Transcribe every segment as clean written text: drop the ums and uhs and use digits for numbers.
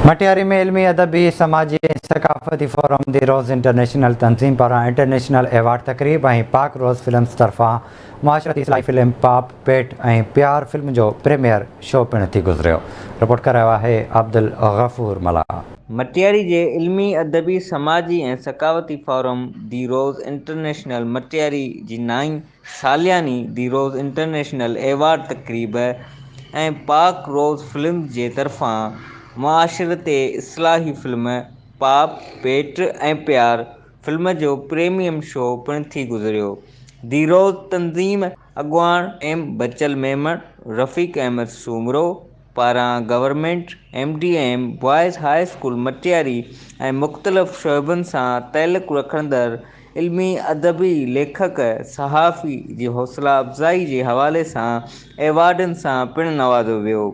मटियारी में इल्मी अदबी समाजी सकाफती फोरम दी रोज़ इंटरनेशनल तंजीम पारां इंटरनेशनल एवार्ड तकरीब पाक रोज़ फिल्म्स तरफ़ां माशरती इस्लाही फिल्म पाप पेट प्यार फिल्म जो प्रीमियर शो पिण थी गुज़रियो। रिपोर्ट करायो आहे अब्दुल गफूर मला। मटियारी जे इल्मी अदबी समाजी सकावती फोरम दी रोज़ इंटरनेशनल मटियारी जी 9 सालियानी दी रोज़ इंटरनेशनल एवार्ड तकरीब पाक रोज़ फिल्म जे तरफ़ां माशरते इस्लाही फिल्म पाप पेट प्यार फिल्म जो प्रीमियम शो पिण थी गुज़रियो। दी रोज़ तंज़ीम अॻवान बचल मेमण रफ़ीक अहमद सूमरो पारां government MDM boys high school Matiari मुख़्तलिफ़ शोबनि सां तइल्लुक़ रखंदड़ इल्मी अदबी लेखक सहाफ़ी जी हौसला अफ़ज़ाई जे हवाले सां एवार्डनि सां पिणु नवाज़ियो वियो।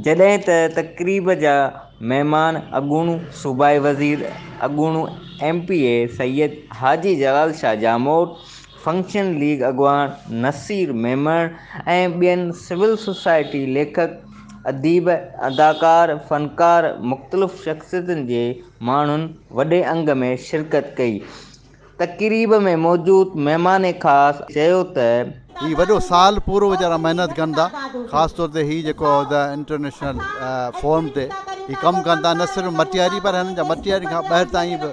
जॾहिं त तक़रीब जा महिमान अॻूणो सूबाई वज़ीर अॻूणो MPA सैयद हाजी जलाल शाह जामोद, फंक्शन लीग अॻवान नसीर मेमण ॿियनि सिविल सोसाइटी लेखक अदीब अदाकार फ़नकार मुख़्तलिफ़ शख़्सियतुनि जे माण्हुनि वॾे अंग में शिरकत कई। तक़रीब में मौजूदु महिमान ख़ासि चयो त ही वॾो साल पूरो वीचारा महिनत कनि था, ख़ासि तौर ते ही जेको द इंटरनेशनल फोरम ते ही कमु कनि था, न सिर्फ़ु मटियारी पर हिननि जा मटियारी खां ॿाहिरि ताईं बि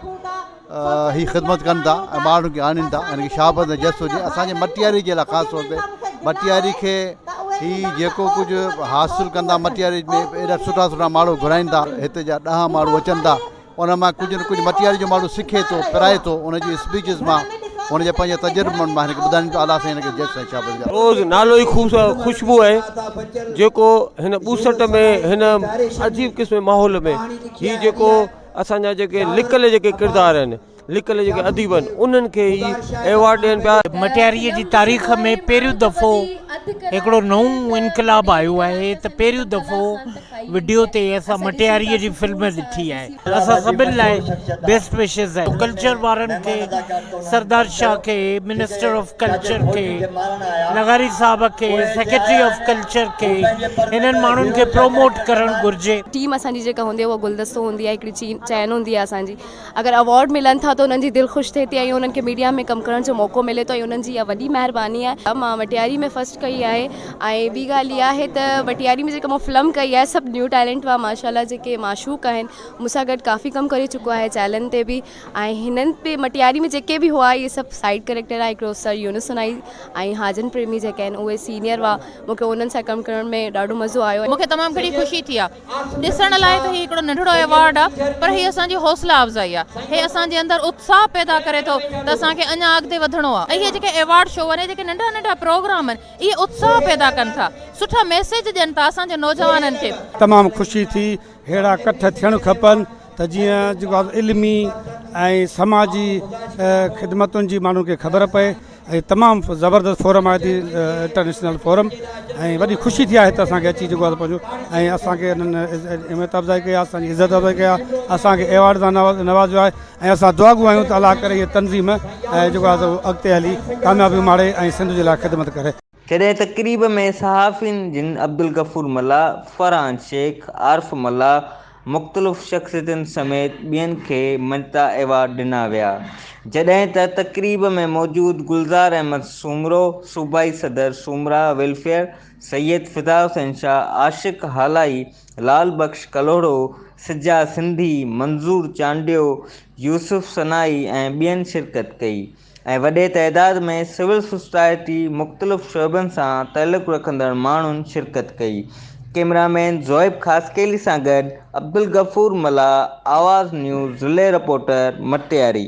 ही ख़िदमत कनि था ऐं माण्हुनि खे आणीनि था, यानी कि शाबत ऐं जस हुजे असांजे मटियारी जे लाइ। ख़ासि तौर ते मटियारी खे ही जेको कुझु हासिलु कंदा, मटियारी में एॾा सुठा सुठा माण्हू घुराईनि था, हिते जा 10 माण्हू अचनि था, उन मां कुझु न कुझु मटियारी जो माण्हू सिखे थो, पिराए थो, उनजी स्पीचिस मां उनजे पंहिंजे तजुर्बनि मां हिनखे ॿुधाइनि था। अला साईं हिनखे जस ऐं शाबत रोज़ नालो ई ख़ुशबू आहे जेको हिन ॿूसट में हिन अजीब क़िस्म माहौल में ही जेको असांजा जेके लिकल जेके किरदार आहिनि, लिकल जेके अदीब आहिनि, उन्हनि खे ही एवार्ड ॾियनि पिया। मटियारीअ जी तारीख़ में पहिरियों दफ़ो हिकिड़ो नओं इनकलाब आयो आहे त पहिरियों दफ़ो वीडियो ते असां मटियारीअ जी फिल्म ॾिठी आहे। असां सभिनि लाइ बेस्ट विशेस आहे। कल्चर वारनि खे, सरदार शाह खे, मिनिस्टर ऑफ कल्चर खे, नगारी साहब खे, सेक्रेटरी ऑफ कल्चर खे, हिननि माण्हुनि खे प्रोमोट करणु घुरिजे। टीम असांजी जेका हूंदी आहे उहा गुलदस्तो हूंदी आहे, हिकिड़ी चैन हूंदी आहे असांजी। अगरि अवॉर्ड मिलनि था त उन्हनि जी दिलि ख़ुशि थिए थी ऐं उन्हनि खे मीडिया में कमु करण जो मौक़ो मिले थो, ऐं उन्हनि जी इहा वॾी महिरबानी आहे। मां मटियारी में फस्ट कई आहे ऐं ॿी ॻाल्हि इहा आहे त मटियारी में जेका मां फिल्म कई आहे सभु न्यू टैलेंट हुआ माशाल्लाह, जेके माशूक़ आहिनि, मूंसां गॾु काफ़ी कमु करे चुको आहे चैनलनि ते बि, ऐं हिननि पे मटियारी में जेके बि हुआ इहे सभु साइड कैरेक्टर आहे। हिकिड़ो सर यूनुसन आई ऐं हाजन प्रेमी जेके आहिनि उहे सीनियर हुआ, मूंखे उन्हनि सां कमु करण में ॾाढो मज़ो आयो। मूंखे तमामु घणी ख़ुशी थी आहे ॾिसण लाइ त हीउ हिकिड़ो नंढिड़ो एवॉर्ड आहे, पर हीअ असांजी हौसला अफ़ज़ाई आहे, हीअ असांजे अंदरि उत्साह पैदा करे थो त असांखे अञा अॻिते वधिणो आहे। ऐं इहे जेके एवॉर्ड शो आहिनि, जेके नंढा नंढा प्रोग्राम आहिनि, इहे उत्साह पैदा कनि था, सुठा मैसेज ॾियनि था असांजे नौजवाननि खे। तमामु ख़ुशी थी, अहिड़ा कठ थियणु खपनि त जीअं जेको इल्मी ऐं समाजी ख़िदमतुनि जी माण्हुनि खे ख़बर पए। ऐं तमामु ज़बरदस्त फोरम आहे इंटरनेशनल फोरम, ऐं वॾी ख़ुशी थी आहे हिते असांखे अची जेको आहे पहुचो, ऐं असांखे हिननि हिमत अफ़ज़ाई कई आहे, असांजी इज़त अफ़ज़ाई कई आहे, असांखे एवार्ड सां नवाज़ियो आहे। ऐं असां दुआ घुरायूं त अलाह करे इहे तंज़ीम जेको आहे अॻिते हली कामयाबी माणे ऐं सिंध जे लाइ ख़िदमत करे। जॾहिं तक़रीब में सहाफ़िन जिन अब्दुल गफूर मल्ला, फरहान शेख, आरिफ मल्ला, मुख़्तलिफ़ शख़्सियतुनि समेत ॿियनि खे ममता एवार्ड ॾिना विया। जॾहिं त तक़रीब में मौजूदु गुलज़ार अहमद सूमरो, सूबाई सदर सूमरा वेलफेयर, सैयद फिदा हुसैन शाह, आशिक़ हालाई, लाल बख्श कलोड़ो, सिजा सिंधी, मंज़ूर चांडियो, यूसुफ सनाई ॿियनि शिरकत कई। ऐं वॾे तइदाद में सिविल सोसाइटी मुख़्तलिफ़ शोबनि सां तइल्लुक़ रखंदड़ माण्हुनि शिरकत कई। कैमरामैन ज़ोइब ख़ासकेली सां गॾु अब्दुल गफूर मला, आवाज़ न्यूज़ ज़िले रिपोर्टर मटियारी।